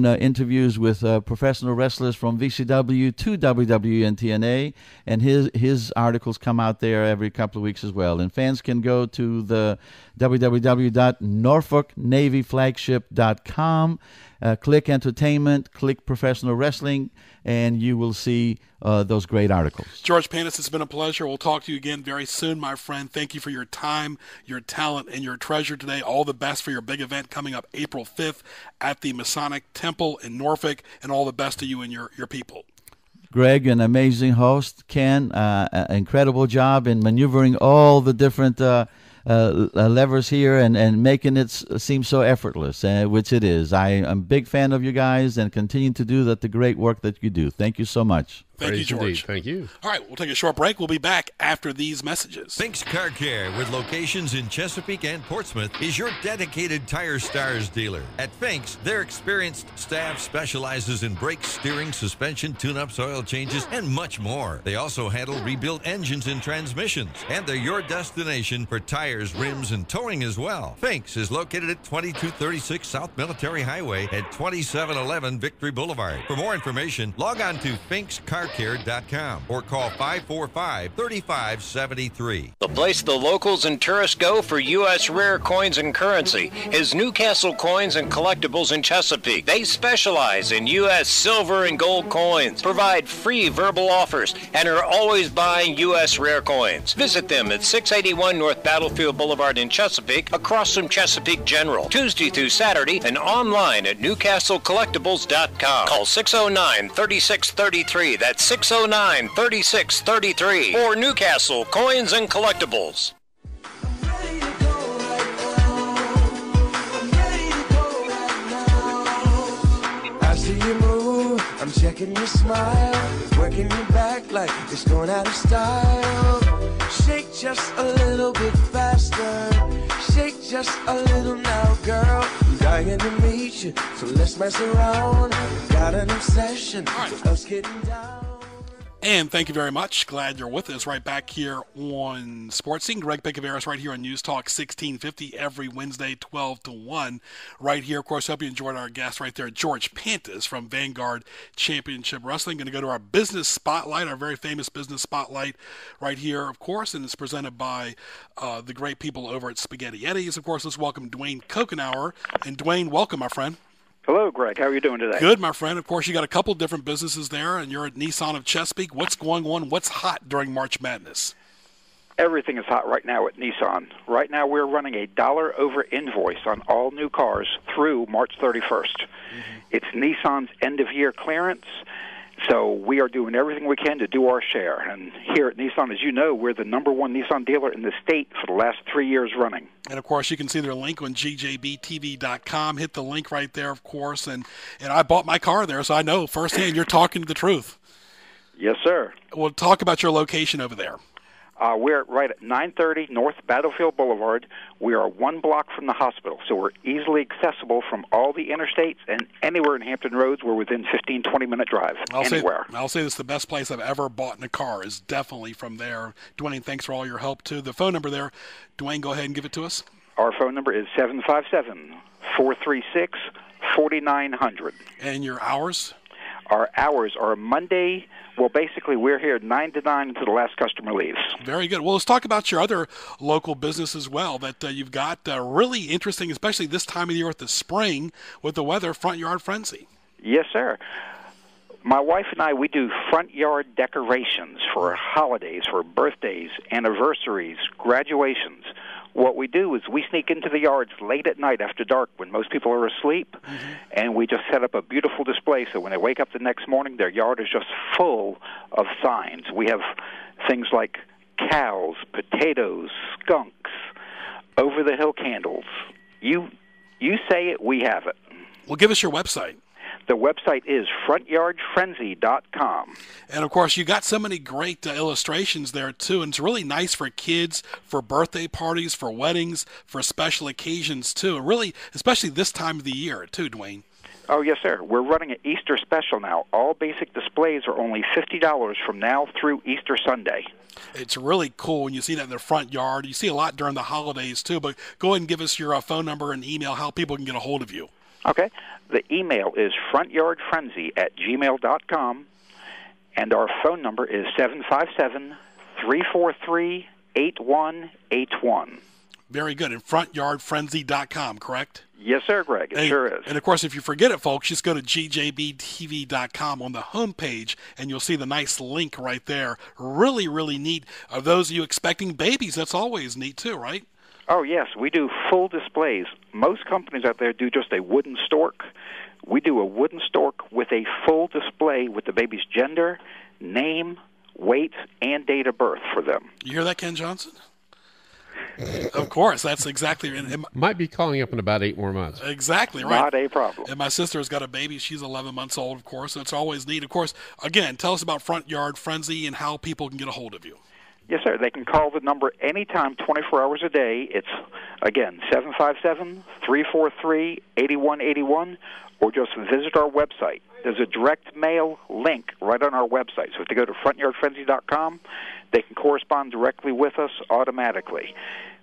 interviews with professional wrestlers from VCW to WWE and TNA, and his articles come out there every couple of weeks as well. And fans can go to the www.norfolknavyflagship.com, click entertainment, click professional wrestling, and you will see those great articles. George Panis, it's been a pleasure. We'll talk to you again very soon, my friend. Thank you for your time, your talent, and your treasure today. All the best for your big event coming up April 5th at the Masonic Temple in Norfolk, and all the best to you and your people. Greg, an amazing host. Ken, incredible job in maneuvering all the different levers here and making it seem so effortless, which it is. I am a big fan of you guys, and continue to do the great work that you do. Thank you so much. Thank you, George. Indeed. Thank you. All right, we'll take a short break. We'll be back after these messages. Fink's Car Care, with locations in Chesapeake and Portsmouth, is your dedicated Tire Stars dealer. At Fink's, their experienced staff specializes in brake, steering, suspension, tune-ups, oil changes, and much more. They also handle rebuilt engines and transmissions, and they're your destination for tires, rims, and towing as well. Fink's is located at 2236 South Military Highway at 2711 Victory Boulevard. For more information, log on to finkscarcare.com or call 545-3573. The place the locals and tourists go for U.S. rare coins and currency is Newcastle Coins and Collectibles in Chesapeake. They specialize in U.S. silver and gold coins, provide free verbal offers, and are always buying U.S. rare coins. Visit them at 681 North Battlefield Boulevard in Chesapeake, across from Chesapeake General, Tuesday through Saturday, and online at newcastlecollectibles.com. Call 609-3633. That's 609-3633 or Newcastle Coins and Collectibles. I see you move, I'm checking your smile, working your back like it's going out of style. Shake just a little bit faster, shake just a little now, girl. I'm dying to meet you, so let's mess around. Got an obsession, so us getting down. And thank you very much. Glad you're with us right back here on Sports Scene. Greg Picaveras right here on News Talk 1650 every Wednesday, 12 to 1. Right here, of course, hope you enjoyed our guest right there, George Pantas from Vanguard Championship Wrestling. Going to go to our business spotlight, our very famous business spotlight right here, of course, and it's presented by the great people over at Spaghetti Eddie's. Of course, let's welcome Dwayne Kokenauer. And Dwayne, welcome, my friend. Hello, Greg. How are you doing today? Good, my friend. Of course, you got a couple different businesses there, and you're at Nissan of Chesapeake. What's going on? What's hot during March Madness? Everything is hot right now at Nissan. Right now, we're running a $1 over invoice on all new cars through March 31st. Mm-hmm. It's Nissan's end-of-year clearance, so we are doing everything we can to do our share. And here at Nissan, as you know, we're the #1 Nissan dealer in the state for the last 3 years running. And, of course, you can see their link on gjbtv.com. Hit the link right there, of course. And I bought my car there, so I know firsthand you're talking the truth. Yes, sir. Well, talk about your location over there. We're right at 930 North Battlefield Boulevard. We are 1 block from the hospital, so we're easily accessible from all the interstates, and anywhere in Hampton Roads, we're within 15, 20-minute drive, anywhere. I'll say this is the bbest place I've ever bought in a car is definitely from there. Dwayne, thanks for all your help, too. The phone number there, Dwayne, go ahead and give it to us. Our phone number is 757-436-4900. And your hours? Our hours are Monday. Well, basically, we're here 9 to 9 until the last customer leaves. Very good. Well, let's talk about your other local business as well that you've got. Really interesting, especially this time of year with the spring, with the weather, Front Yard Frenzy. Yes, sir. My wife and I, we do front yard decorations for holidays, for birthdays, anniversaries, graduations. What we do is we sneak into the yards late at night after dark when most people are asleep, and we just set up a beautiful display so when they wake up the next morning, their yard is just full of signs. We have things like cows, potatoes, skunks, over-the-hill candles. You say it, we have it. Well, give us your website. The website is frontyardfrenzy.com. And, of course, you got so many great illustrations there, too, and it's really nice for kids, for birthday parties, for weddings, for special occasions, too, and really, especially this time of the year, too, Dwayne. Oh, yes, sir. We're running an Easter special now. All basic displays are only $50 from now through Easter Sunday. It's really cool when you see that in the front yard. You see a lot during the holidays, too, but go ahead and give us your phone number and email how people can get a hold of you. Okay. The email is frontyardfrenzy@gmail.com, and our phone number is 757-343-8181. Very good. And frontyardfrenzy.com, correct? Yes, sir, Greg. It sure is. And, of course, if you forget it, folks, just go to gjbtv.com on the homepage, and you'll see the nice link right there. Really, really neat. Are those of you expecting babies? That's always neat, too, right? Oh, yes. We do full displays. Most companies out there do just a wooden stork. We do a wooden stork with a full display with the baby's gender, name, weight, and date of birth for them. You hear that, Ken Johnson? Of course, that's exactly. And might be calling up in about 8 more months. Exactly right. Not a problem. And my sister's got a baby. She's 11 months old, of course. So it's always neat. Of course, again, tell us about Front Yard Frenzy and how people can get a hold of you. Yes, sir. They can call the number anytime, 24 hours a day. It's, again, 757-343-8181, or just visit our website. There's a direct mail link right on our website. So if they go to frontyardfrenzy.com, they can correspond directly with us automatically.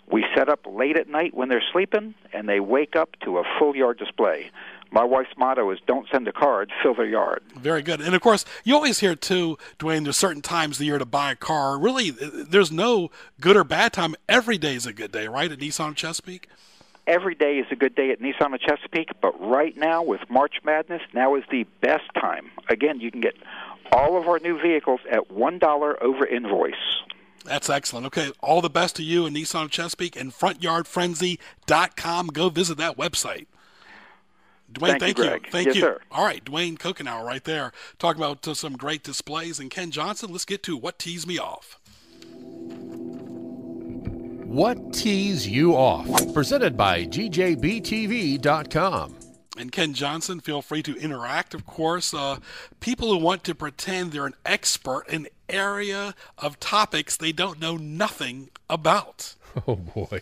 We set up late at night when they're sleeping, and they wake up to a full yard display. My wife's motto is don't send a card, fill their yard. Very good. And, of course, you always hear, too, Dwayne, there's certain times of the year to buy a car. Really, there's no good or bad time. Every day is a good day, right, at Nissan Chesapeake? Every day is a good day at Nissan of Chesapeake, but right now with March Madness, now is the best time. Again, you can get all of our new vehicles at $1 over invoice. That's excellent. Okay, all the best to you and Nissan of Chesapeake and FrontYardFrenzy.com. Go visit that website. Dwayne, thank you. Greg. Thank yes, you. Sir. All right, Dwayne Kokenauer right there, talking about some great displays. And Ken Johnson, let's get to What Tees Me Off. What Tees You Off? Presented by GJBTV.com. And Ken Johnson, feel free to interact, of course. People who want to pretend they're an expert in an area of topics they don't know nothing about. Oh, boy.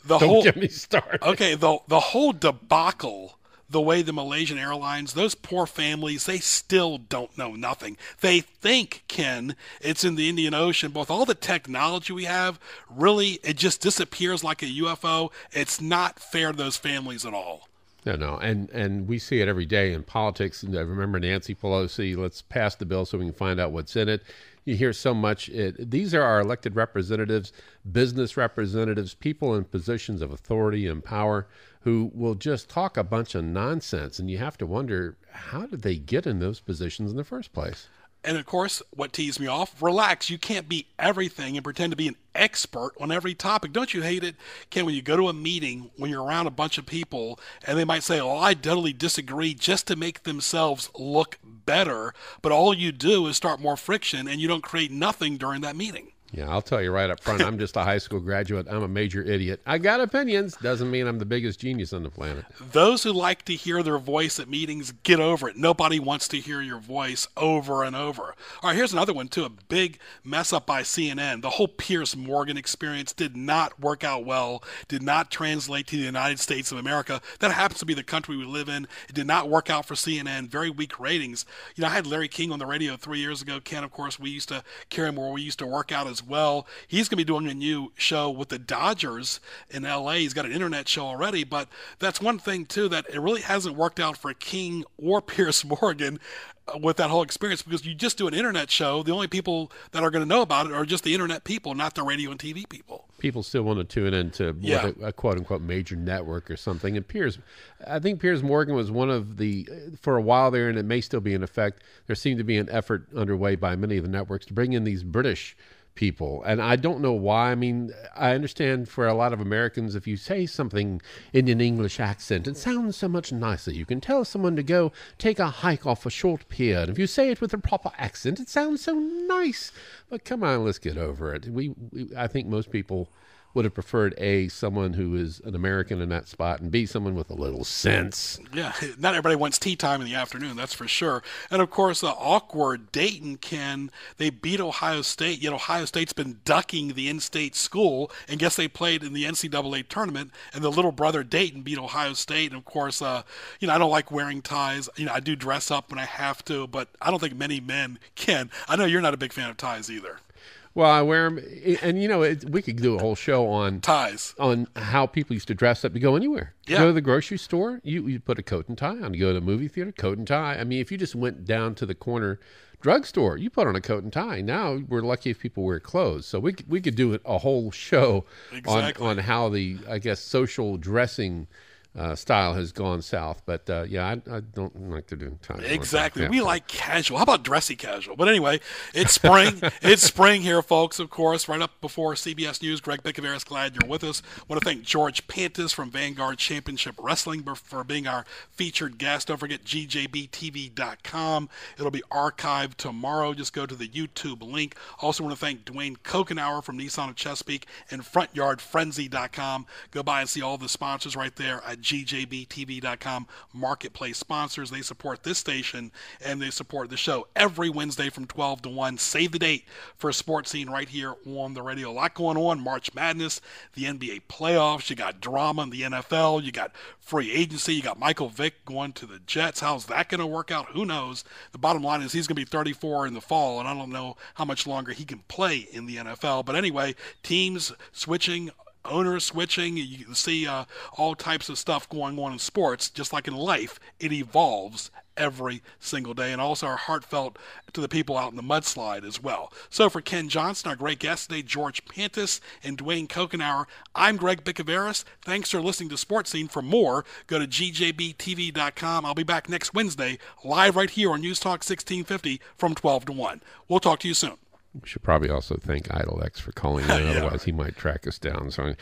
Don't get me started. Okay, the whole debacle, the way the Malaysian Airlines, those poor families, they still don't know nothing. They think, Ken, it's in the Indian Ocean, but with all the technology we have, really, it just disappears like a UFO. It's not fair to those families at all. No, and we see it every day in politics. And I remember Nancy Pelosi, let's pass the bill so we can find out what's in it. You hear so much. These are our elected representatives, business representatives, people in positions of authority and power who will just talk a bunch of nonsense. And you have to wonder, how did they get in those positions in the first place? And, of course, what tees me off, relax. You can't be everything and pretend to be an expert on every topic. Don't you hate it, Ken, when you go to a meeting, when you're around a bunch of people, and they might say, oh, I totally disagree, just to make themselves look better, but all you do is start more friction, and you don't create nothing during that meeting. Yeah, I'll tell you right up front, I'm just a high school graduate. I'm a major idiot. I got opinions. Doesn't mean I'm the biggest genius on the planet. Those who like to hear their voice at meetings, get over it. Nobody wants to hear your voice over and over. All right, here's another one, too, a big mess up by CNN. The whole Piers Morgan experience did not work out well, did not translate to the United States of America. That happens to be the country we live in. It did not work out for CNN. Very weak ratings. You know, I had Larry King on the radio 3 years ago. Ken, of course, we used to carry him where we used to work out as well. He's going to be doing a new show with the Dodgers in L.A. He's got an internet show already, but that's one thing, too, that it really hasn't worked out for King or Piers Morgan with that whole experience, because you just do an internet show. The only people that are going to know about it are just the internet people, not the radio and TV people. People still want to tune into a quote-unquote major network or something. And I think Piers Morgan was one of the, for a while there, and it may still be in effect, there seemed to be an effort underway by many of the networks to bring in these British people. And I don't know why. I mean, I understand for a lot of Americans, if you say something in an English accent, it sounds so much nicer. You can tell someone to go take a hike off a short pier. And if you say it with a proper accent, it sounds so nice. But come on, let's get over it. I think most people would have preferred someone who is an American in that spot, and B, someone with a little sense. Yeah, not everybody wants tea time in the afternoon, that's for sure. And of course, awkward Dayton, Ken, they beat Ohio State, yet Ohio State's been ducking the in-state school, and guess they played in the NCAA tournament, and the little brother Dayton beat Ohio State. And of course, I don't like wearing ties. I do dress up when I have to, but I don't think many men can. I know you're not a big fan of ties either. Well, I wear them, and we could do a whole show on ties, on how people used to dress up to go anywhere. Yeah. You go to the grocery store, you put a coat and tie on. You go to the movie theater, coat and tie. I mean, if you just went down to the corner drugstore, you put on a coat and tie. Now we're lucky if people wear clothes. So we could do a whole show on how the, I guess, social dressing style has gone south. But I don't like to do time. Exactly. We like casual. How about dressy casual? But anyway, it's spring. It's spring here, folks, of course. Right up before CBS News, Greg Bicoveris, glad you're with us. Want to thank George Pantis from Vanguard Championship Wrestling for being our featured guest. Don't forget gjbtv.com. It'll be archived tomorrow. Just go to the YouTube link. Also want to thank Dwayne Kokenauer from Nissan of Chesapeake and FrontYardFrenzy.com. Go by and see all the sponsors right there at gjbtv.com. Marketplace sponsors. They support this station and they support the show every Wednesday from 12 to 1. Save the date for Sports Scene right here on the radio. A lot going on. March Madness, the NBA playoffs. You got drama in the NFL. You got free agency. You got Michael Vick going to the Jets. How's that going to work out? Who knows? The bottom line is he's going to be 34 in the fall, and I don't know how much longer he can play in the NFL. But anyway, teams switching, owners switching. You can see all types of stuff going on in sports. Just like in life, it evolves every single day. And also our heartfelt to the people out in the mudslide as well. So for Ken Johnson, our great guest today, George Pantis and Dwayne Kokenauer, I'm Greg Bicoveris. Thanks for listening to Sports Scene. For more, go to gjbtv.com. I'll be back next Wednesday, live right here on News Talk 1650 from 12 to 1. We'll talk to you soon. We should probably also thank IdleX for calling in. Otherwise, he might track us down. So,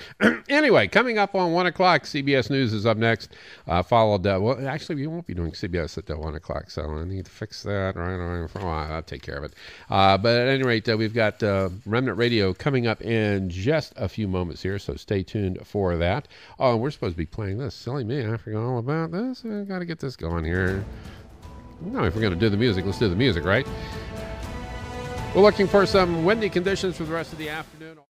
anyway, coming up on 1 o'clock, CBS News is up next. Followed, well, actually, we won't be doing CBS at 1 o'clock, so I need to fix that. I'll take care of it. But at any rate, we've got Remnant Radio coming up in just a few moments here, so stay tuned for that. Oh, and we're supposed to be playing this. Silly me, I forgot all about this. I've got to get this going here. No, if we're going to do the music, let's do the music, right? We're looking for some windy conditions for the rest of the afternoon.